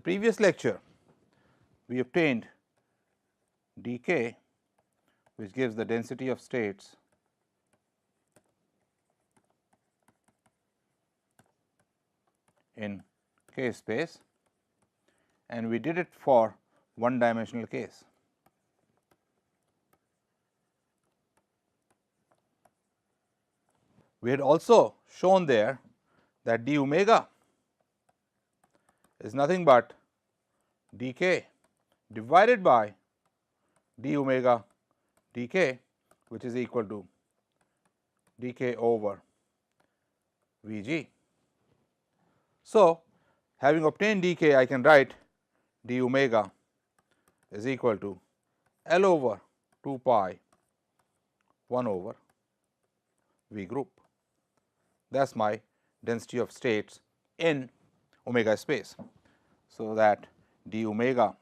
previous lecture, we obtained dk, which gives the density of states in K space, and we did it for one dimensional case. We had also shown there that d omega is nothing but dk divided by d omega dk, which is equal to dk over Vg. So, having obtained dk, I can write d omega is equal to L over 2 pi 1 over V group. That is my density of states in omega space. So, that d omega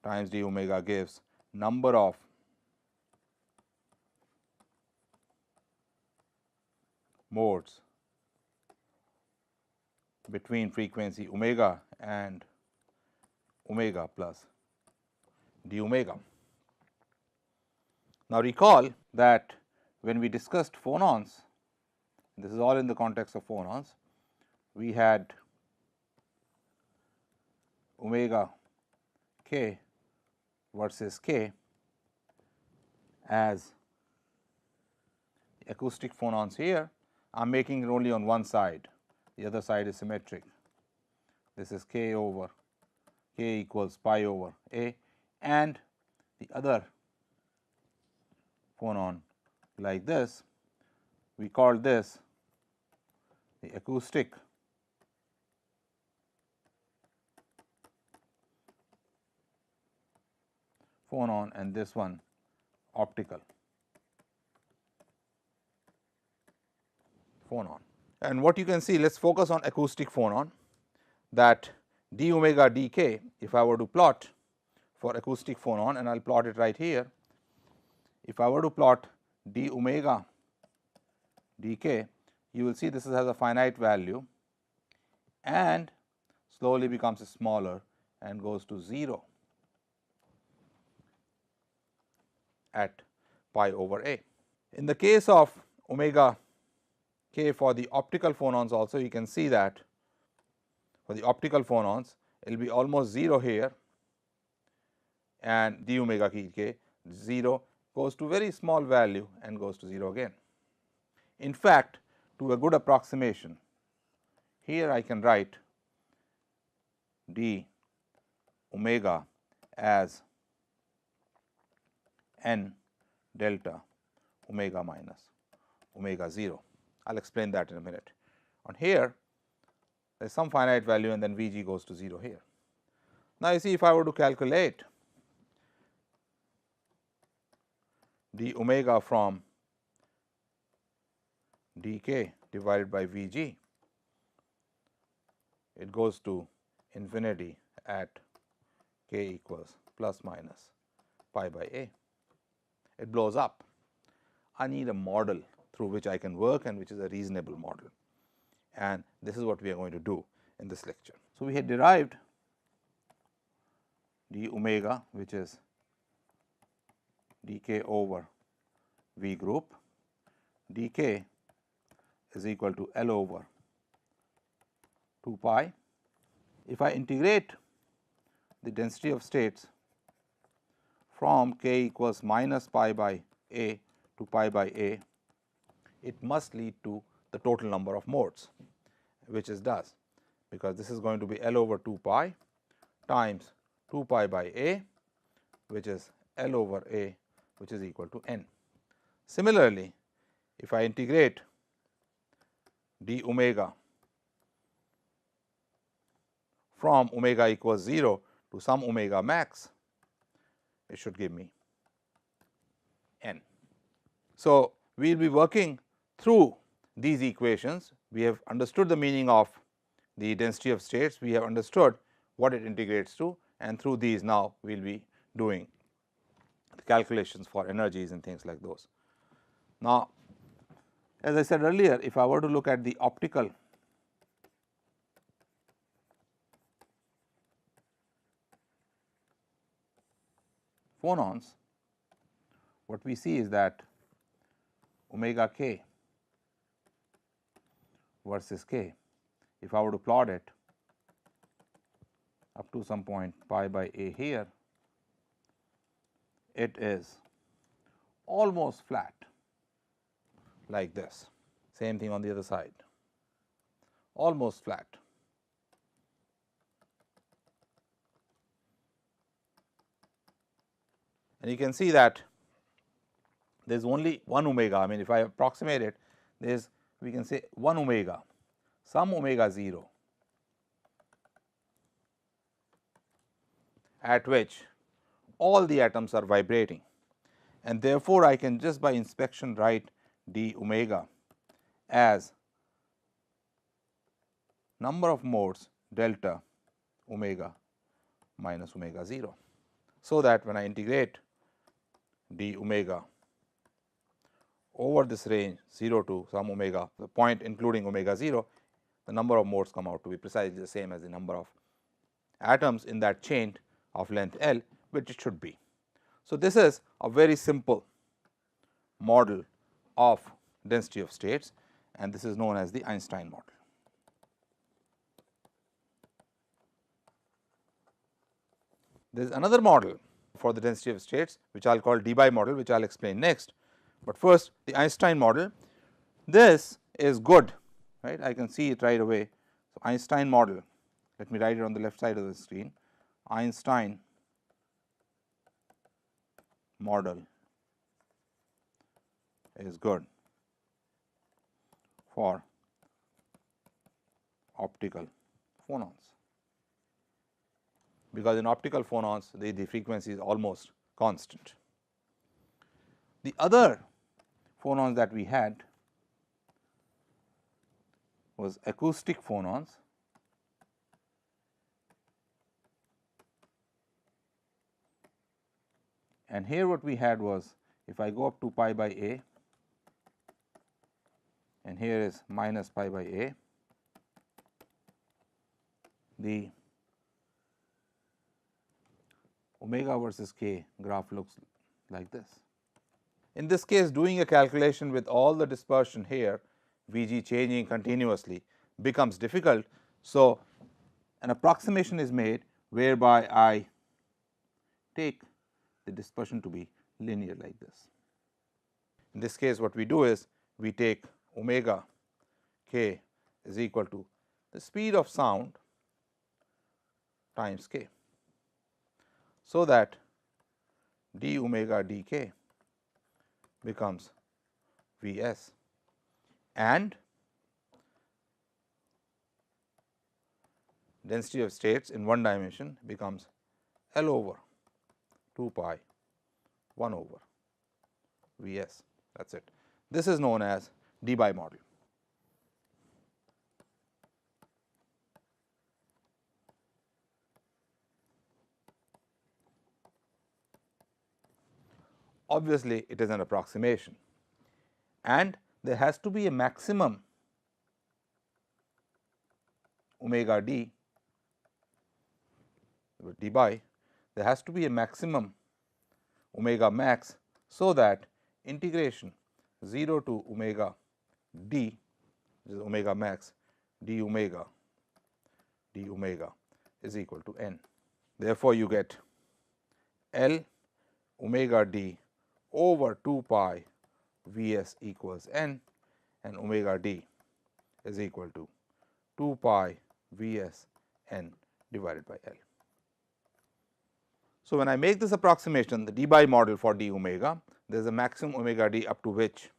times d omega gives number of modes between frequency omega and omega plus d omega. Now, recall that when we discussed phonons, this is all in the context of phonons, we had omega k versus k as acoustic phonons here. I am making it only on one side, the other side is symmetric. This is k over k equals pi over a, and the other phonon like this, we call this the acoustic phonon, and this one optical phonon. And what you can see, let us focus on acoustic phonon, that d omega dk, if I were to plot for acoustic phonon, and I will plot it right here. If I were to plot d omega dk, you will see this has a finite value and slowly becomes smaller and goes to 0 at pi over a. In the case of omega k for the optical phonons also, you can see that for the optical phonons it will be almost 0 here, and d omega k 0 goes to very small value and goes to 0 again. In fact, to a good approximation, here I can write d omega as n delta omega minus omega 0. I will explain that in a minute. On here there is some finite value and then V g goes to 0 here. Now, you see, if I were to calculate d omega from dk divided by V g, it goes to infinity at k equals plus minus pi by a. It blows up. I need a model through which I can work and which is a reasonable model, and this is what we are going to do in this lecture. So, we had derived d omega, which is dk over V group, dk is equal to L over 2 pi. If I integrate the density of states from k equals minus pi by a to pi by a, it must lead to the total number of modes, which it does, because this is going to be L over 2 pi times 2 pi by a, which is L over a, which is equal to n. Similarly, if I integrate d omega from omega equals 0 to some omega max, it should give me n. So, we will be working through these equations. We have understood the meaning of the density of states, we have understood what it integrates to, and through these now we will be doing the calculations for energies and things like those. Now, as I said earlier, if I were to look at the optical phonons, what we see is that omega k versus k, if I were to plot it up to some point pi by a here, it is almost flat like this. Same thing on the other side, almost flat. And you can see that there is only one omega. I mean, if I approximate it, there is, we can say, one omega, some omega 0, at which all the atoms are vibrating, and therefore, I can just by inspection write d omega as number of modes delta omega minus omega 0. So that when I integrate d omega over this range 0 to some omega, the point including omega 0, the number of modes come out to be precisely the same as the number of atoms in that chain of length L, which it should be. So, this is a very simple model of density of states, and this is known as the Einstein model. There is another model for the density of states, which I will call Debye model, which I will explain next. But first, the Einstein model, this is good, right. I can see it right away. So, Einstein model, let me write it on the left side of the screen. Einstein model is good for optical phonons, because in optical phonons the frequency is almost constant. The other phonons that we had was acoustic phonons, and here what we had was, if I go up to pi by a, and here is minus pi by a, the omega versus k graph looks like this. In this case, doing a calculation with all the dispersion here, Vg changing continuously, becomes difficult. So, an approximation is made whereby I take the dispersion to be linear like this. In this case, what we do is we take omega k is equal to the speed of sound times k, so that d omega dk becomes Vs, and density of states in one dimension becomes L over 2 pi 1 over Vs. That is it. This is known as Debye model. Obviously, it is an approximation, and there has to be a maximum omega d with Debye, there has to be a maximum omega max, so that integration 0 to omega d, which is omega max d omega is equal to n. Therefore, you get L omega d over 2 pi Vs equals n, and omega d is equal to 2 pi Vs n divided by L. So, when I make this approximation, the Debye model for d omega, there is a maximum omega d up to which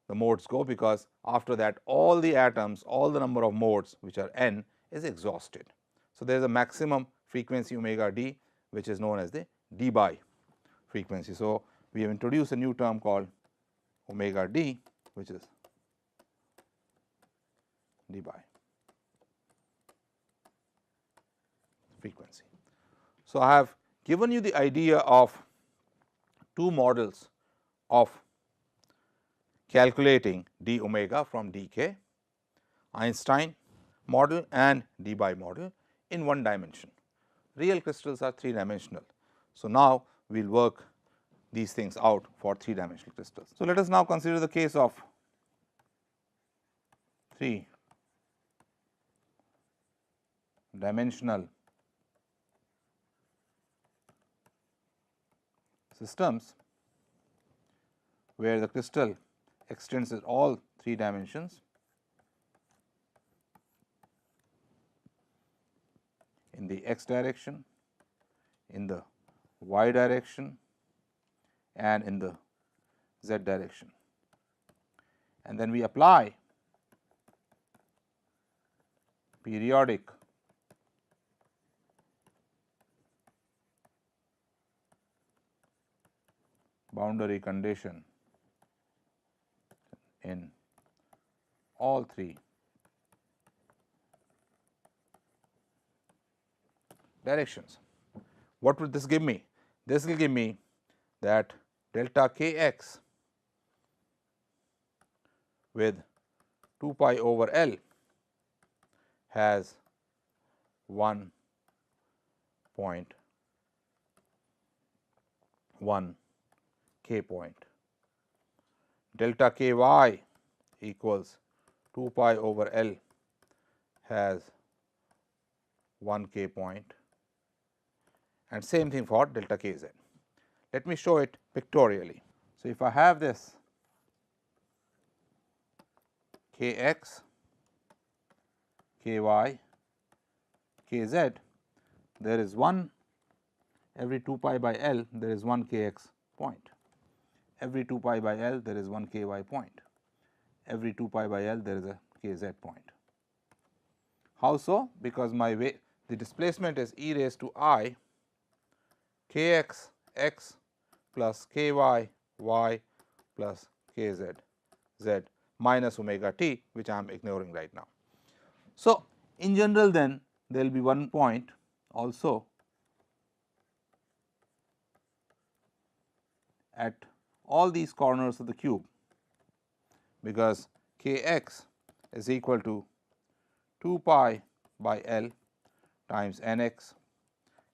the modes go, because after that all the atoms, all the number of modes which are n is exhausted. So, there is a maximum frequency omega d, which is known as the Debye frequency. So, we have introduced a new term called omega d, which is Debye frequency. So, I have given you the idea of two models of calculating d omega from dk, Einstein model and Debye model in one dimension. Real crystals are 3 dimensional. So, now we will work these things out for 3-dimensional crystals. So, let us now consider the case of 3-dimensional systems where the crystal extends in all 3 dimensions in the x direction, in the y direction and in the z direction. And then we apply periodic boundary condition in all 3 directions. What would this give me? This will give me that delta k x with 2 pi over L has 1.1 k point. Delta k y equals 2 pi over L has 1 k point, and same thing for delta k z. Let me show it pictorially. So, if I have this k x, k y, k z, there is one every 2 pi by L there is one k x point, every 2 pi by L there is one k y point, every 2 pi by L there is a k z point. How so? Because my way the displacement is e raised to I k x x plus k y y plus k z z minus omega t, which I am ignoring right now. So, in general then there will be one point also at all these corners of the cube, because k x is equal to 2 pi by L times n x,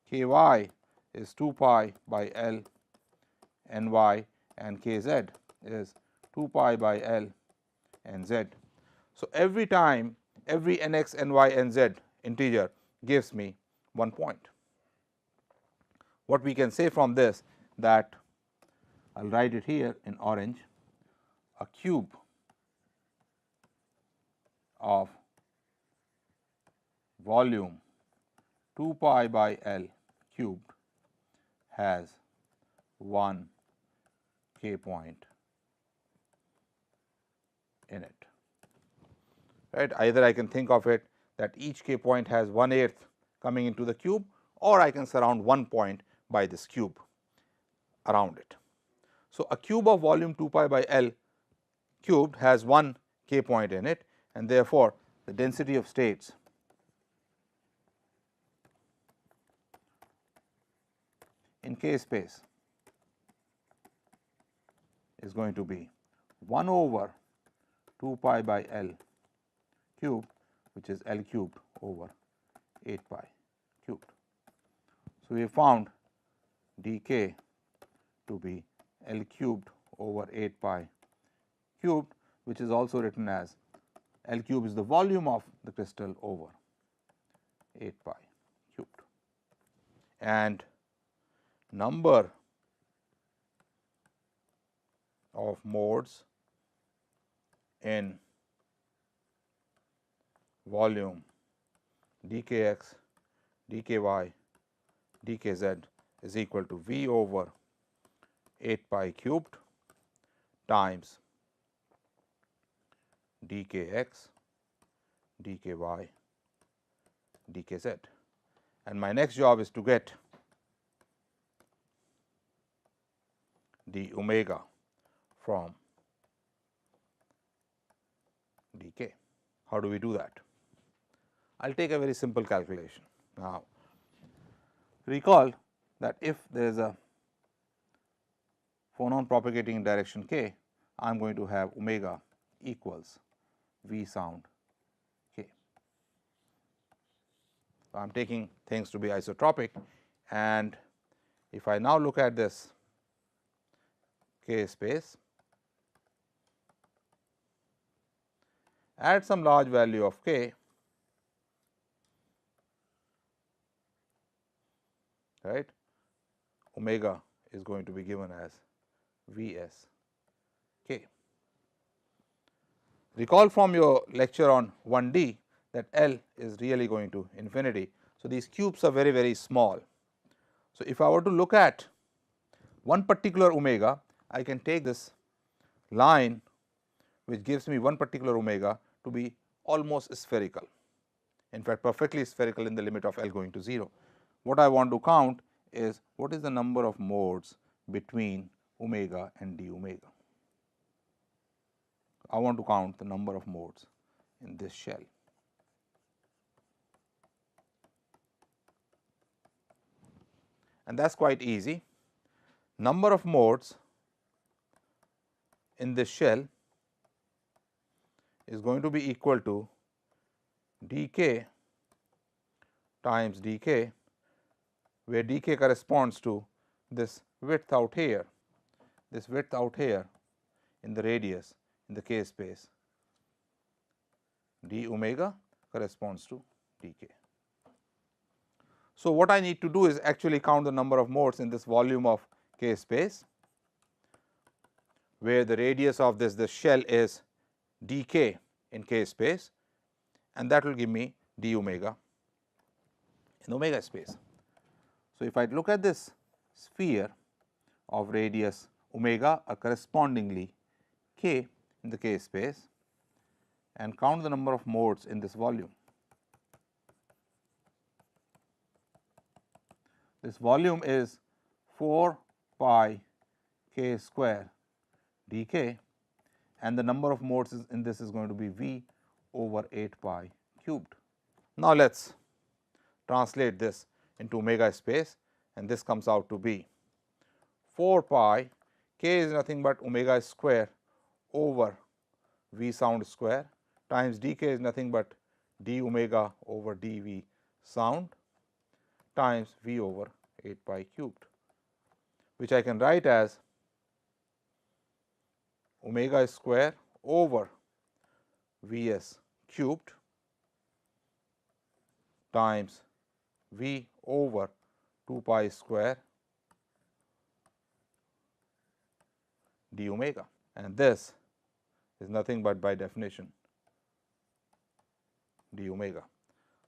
k y is 2 pi by L n y, and k z is 2 pi by L n z. So, every time every n x, n y, n z integer gives me one point. What we can say from this, that I will write it here in orange, a cube of volume 2 pi by L cubed has 1 k point in it, right. Either I can think of it that each k point has 1/8 coming into the cube, or I can surround one point by this cube around it. So, a cube of volume 2 pi by L cubed has 1 k point in it, and therefore, the density of states in k space is going to be 1 over 2 pi by L cubed, which is L cubed over 8 pi cubed. So, we have found dk to be L cubed over 8 pi cubed, which is also written as L cube is the volume of the crystal over 8 pi cubed, and number of modes in volume dkx, dky, dkz is equal to V over 8 pi cubed times dkx, dky, dkz, and my next job is to get the omega from dk. How do we do that? I will take a very simple calculation. Now, recall that if there is a phonon propagating in direction k, I am going to have omega equals V sound k. So, I am taking things to be isotropic, and if I now look at this k space, at some large value of k, right, omega is going to be given as V s k. Recall from your lecture on 1D that L is really going to infinity. So, these cubes are very, very small. So, if I were to look at one particular omega, I can take this line which gives me one particular omega to be almost spherical, in fact perfectly spherical in the limit of L going to 0. What I want to count is what is the number of modes between omega and d omega. I want to count the number of modes in this shell. And that is quite easy. Number of modes in this shell is going to be equal to dk times dk, where dk corresponds to this width out here, this width out here in the radius in the k space, d omega corresponds to dk. So, what I need to do is actually count the number of modes in this volume of k space, where the radius of this shell is dk in k space, and that will give me d omega in omega space. So, if I look at this sphere of radius omega or correspondingly k in the k space and count the number of modes in this volume, this volume is 4 pi k square dk, and the number of modes in this is going to be V over 8 pi cubed. Now, let us translate this into omega space, and this comes out to be 4 pi k is nothing but omega square over V sound square times dk is nothing but d omega over dV sound times V over 8 pi cubed, which I can write as omega square over V s cubed times V over 2 pi square d omega, and this is nothing but by definition d omega.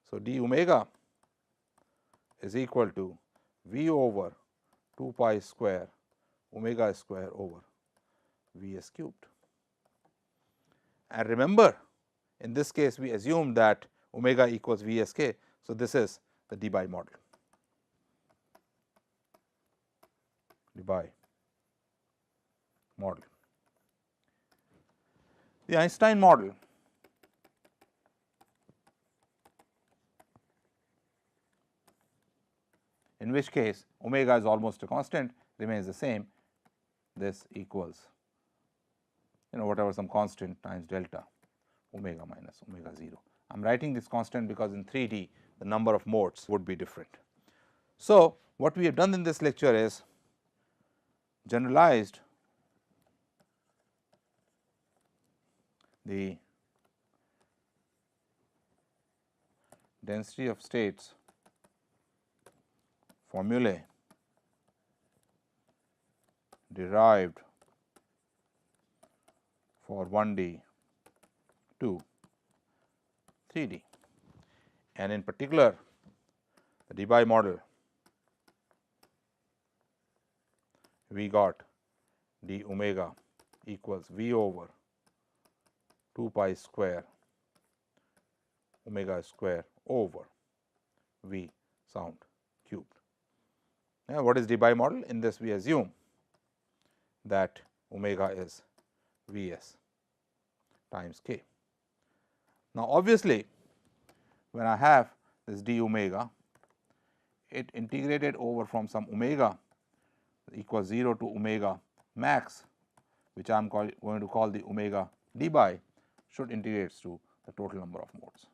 So, d omega is equal to V over 2 pi square omega square over V s cubed. And remember, in this case we assume that omega equals V s k. So, this is the Debye model. Debye model. The Einstein model in which case omega is almost a constant remains the same. This equals whatever some constant times delta omega minus omega 0. I am writing this constant because in 3D the number of modes would be different. So, what we have done in this lecture is generalized the density of states formulae derived for 1D to 3D, and in particular the Debye model, we got d omega equals V over 2 pi square omega square over V sound cubed. Now, what is Debye model? In this we assume that omega is V s times k. Now, obviously, when I have this d omega, it integrated over from some omega equals 0 to omega max, which I am going to call the omega Debye, should integrates to the total number of modes.